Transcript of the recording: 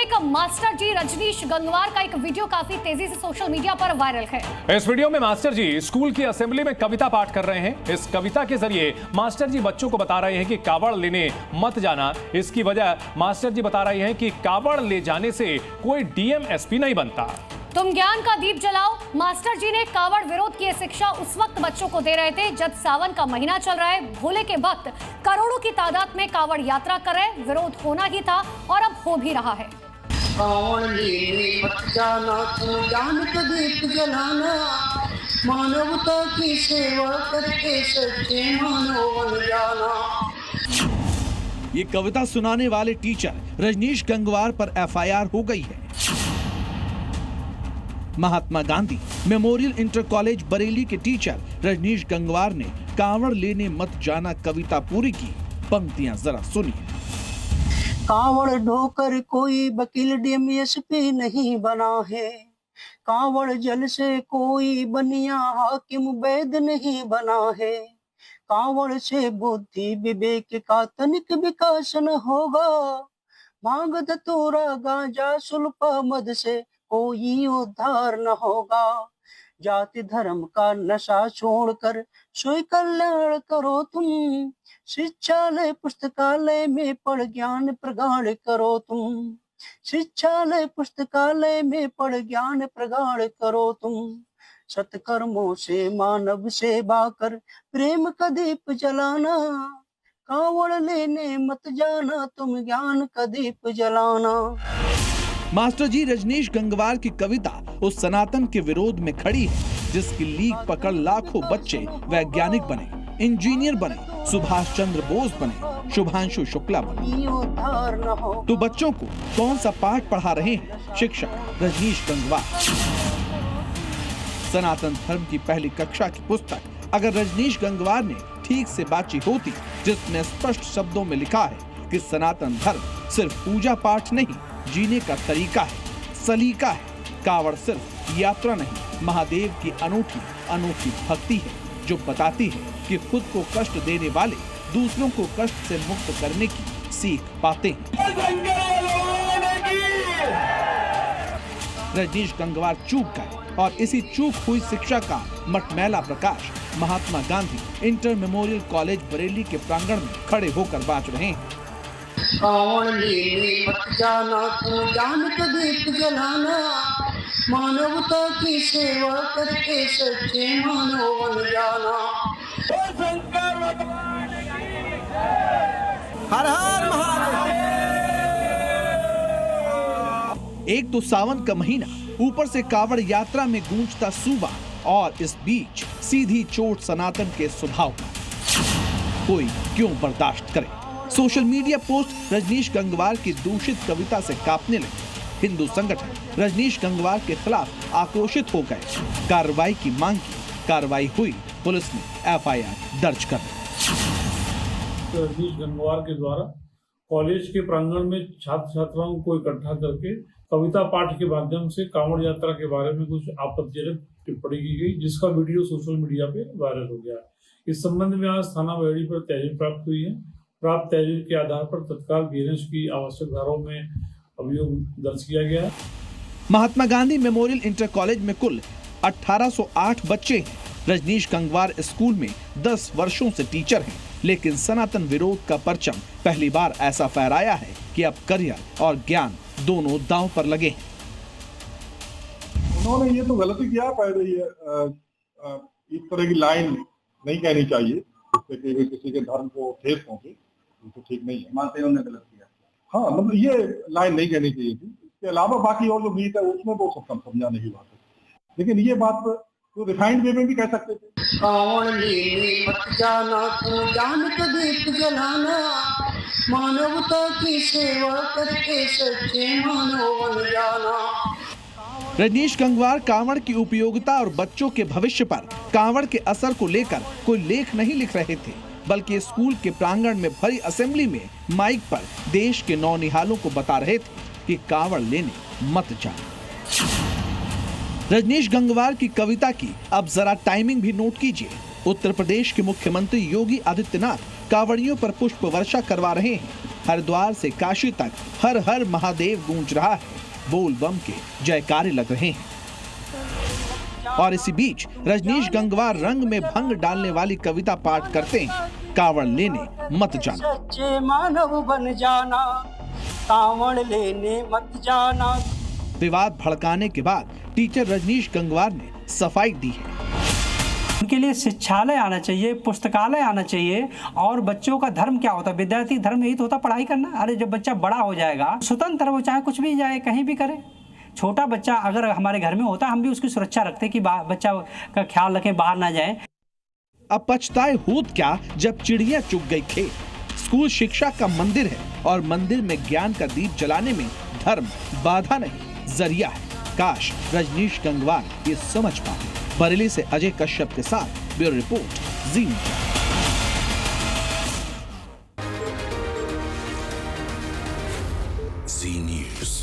एक मास्टर जी रजनीश गंगवार का एक वीडियो काफी तेजी से सोशल मीडिया पर वायरल है। इस वीडियो में मास्टर जी स्कूल की असेंबली में कविता पाठ कर रहे हैं। इस कविता के जरिए मास्टर जी बच्चों को बता रहे हैं कि कावड़ लेने मत जाना। इसकी वजह मास्टर जी बता रहे हैं कि कावड़ ले जाने से कोई डीएम एसपी नहीं बनता। तुम ज्ञान का दीप जलाओ। मास्टर जी ने कावड़ विरोध की शिक्षा उस वक्त बच्चों को दे रहे थे जब सावन का महीना चल रहा है। भोले के भक्त करोड़ों की तादाद में कावड़ यात्रा कर रहे। विरोध होना ही था और अब हो भी रहा है। कावड़ लेने मत जाना, तुम ज्ञान का दीप जलाना, मानवता की सेवा करके सच्चे मानव बन जाना। ये कविता सुनाने वाले टीचर रजनीश गंगवार पर एफआईआर हो गई है। Mahatma Gandhi memorial inter college Bareilly के टीचर रजनीश गंगवार ने कावड़ लेने मत जाना कविता पूरी की। पंक्तियां जरा सुनिए। कावड़ ढोकर कोई वकील डीएमएसपी नहीं बना है, कावड़ जल से कोई बनिया हाकिम वैद नहीं बना है, कावड़ से बुद्धि विवेक का तनिक विकास न होगा, भांग धतूरा गांजा सुल्फा मद से कोई उद्धार न होगा। जाति धर्म का नशा छोड़कर स्वयं कल्याण करो तुम, शिक्षालय पुस्तकालय में पढ़ ज्ञान प्रगाढ़ करो तुम, शिक्षालय पुस्तकालय में पढ़ ज्ञान प्रगाढ़ करो तुम। सत्कर्मों से मानव सेवा कर प्रेम का दीप जलाना, कावड़ लेने मत जाना, तुम ज्ञान का दीप जलाना। मास्टर जी रजनीश गंगवार की कविता उस सनातन के विरोध में खड़ी है जिसकी लीक पकड़ लाखों बच्चे वैज्ञानिक बने, इंजीनियर बने, सुभाष चंद्र बोस बने, शुभांशु शुक्ला बने। तो बच्चों को कौन सा पाठ पढ़ा रहे हैं शिक्षक रजनीश गंगवार? सनातन धर्म की पहली कक्षा की पुस्तक अगर रजनीश गंगवार ने ठीक से बाची होती, जिसमें स्पष्ट शब्दों में लिखा है कि सनातन धर्म सिर्फ पूजा पाठ नहीं, जीने का तरीका है, सलीका है। कावड़ सिर्फ यात्रा नहीं, महादेव की अनूठी अनोखी भक्ति है जो बताती है कि खुद को कष्ट देने वाले दूसरों को कष्ट से मुक्त करने की सीख पाते हैं। रजनीश गंगवार चूक गए और इसी चूक हुई शिक्षा का मटमैला प्रकाश Mahatma Gandhi inter memorial college Bareilly के प्रांगण में खड़े होकर बांट रहे हैं। कावड़ लेने मत जाना, तुम ज्ञान का दीप जलाना, मानवता की सेवा करके सच्चे मानव बन जाना। हर हर महादेव। एक तो सावन का महीना, ऊपर से कावड़ यात्रा में गूंजता सूबा और इस बीच सीधी चोट सनातन के स्वभाव का। कोई क्यों बर्दाश्त करे? Social media post Rajneesh Gangwar की दूषित कविता से कांपने लगे। हिंदू संगठन रजनीश गंगवार के खिलाफ आक्रोशित हो गए, कार्रवाई की मांग की। कार्रवाई हुई, पुलिस ने एफआईआर दर्ज कर दी। रजनीश गंगवार के द्वारा कॉलेज के प्रांगण में छात्र छात्राओं को इकट्ठा करके कविता पाठ के माध्यम से कांवड़ यात्रा के बारे में कुछ आपत्तिजनक टिप्पणी की गई, जिसका वीडियो सोशल मीडिया पे वायरल हो गया। इस संबंध में आज थाना बहेड़ी पर तहरीर प्राप्त हुई है। प्राप्त तहरीर के आधार पर तत्काल बीएनएस की आवश्यक धाराओं में अभियोग दर्ज किया गया है। Mahatma Gandhi memorial inter college में कुल 1808 बच्चे हैं। रजनीश गंगवार स्कूल में 10 वर्षों से टीचर हैं, लेकिन सनातन विरोध का परचम पहली बार ऐसा फहराया है कि अब करियर और ज्ञान दोनों दांव पर लगे हैं। उन्होंने ये तो गलती किया, पहले ये इस तरह की लाइन नहीं कहनी चाहिए जिससे कि किसी के धर्म को ठेस पहुंचे, तो ठीक नहीं है। मानते हैं उन्होंने गलत किया। हाँ, मतलब ये लाइन नहीं कहनी चाहिए थी। इसके अलावा बाकी और जो गीत है उसमें वो सब समझाने की बात है, लेकिन ये बात तो रिफाइंड वे में भी कह सकते थे। कावड़ लेने मत जाना, तुम ज्ञान का दीप जलाना, मानवता की सेवा करके सच्चे मानव बन जाना। रजनीश गंगवार कांवड़ की उपयोगिता और बच्चों के भविष्य पर कांवड़ के असर को लेकर कोई लेख नहीं लिख रहे थे, बल्कि स्कूल के प्रांगण में भरी असेंबली में माइक पर देश के नौनिहालों को बता रहे थे कि कांवड़ लेने मत जाना। रजनीश गंगवार की कविता की अब जरा टाइमिंग भी नोट कीजिए। उत्तर प्रदेश के मुख्यमंत्री योगी आदित्यनाथ कांवड़ियों पर पुष्प वर्षा करवा रहे हैं। हरिद्वार से काशी तक हर हर महादेव गूंज रहा है, बोल बम के जयकारे लग रहे हैं। और इसी बीच रजनीश गंगवार रंग में भंग डालने वाली कविता पाठ करते हैं, कावड़ लेने मत जाना। सच्चे मानव बन जाना, कावड़ लेने मत जाना। विवाद भड़काने के बाद टीचर रजनीश गंगवार ने सफाई दी है। उनके लिए शिक्षालय आना चाहिए, पुस्तकालय आना चाहिए। और बच्चों का धर्म क्या होता है? विद्यार्थी धर्म यही तो होता, पढ़ाई करना। अरे जब बच्चा बड़ा हो जाएगा, स्वतंत्र वो चाहे कुछ भी जाए, कहीं भी करे। छोटा बच्चा अगर हमारे घर में होता, हम भी उसकी सुरक्षा रखते कि बच्चा का ख्याल रखें, बाहर ना जाए। अब पछताए होत क्या जब चिड़िया चुग गई खेत। स्कूल शिक्षा का मंदिर है और मंदिर में ज्ञान का दीप जलाने में धर्म बाधा नहीं, जरिया है। काश रजनीश गंगवार ये समझ पाते। बरेली से अजय कश्यप के साथ ब्यूरो रिपोर्ट, जी मीडिया। जी न्यूज़।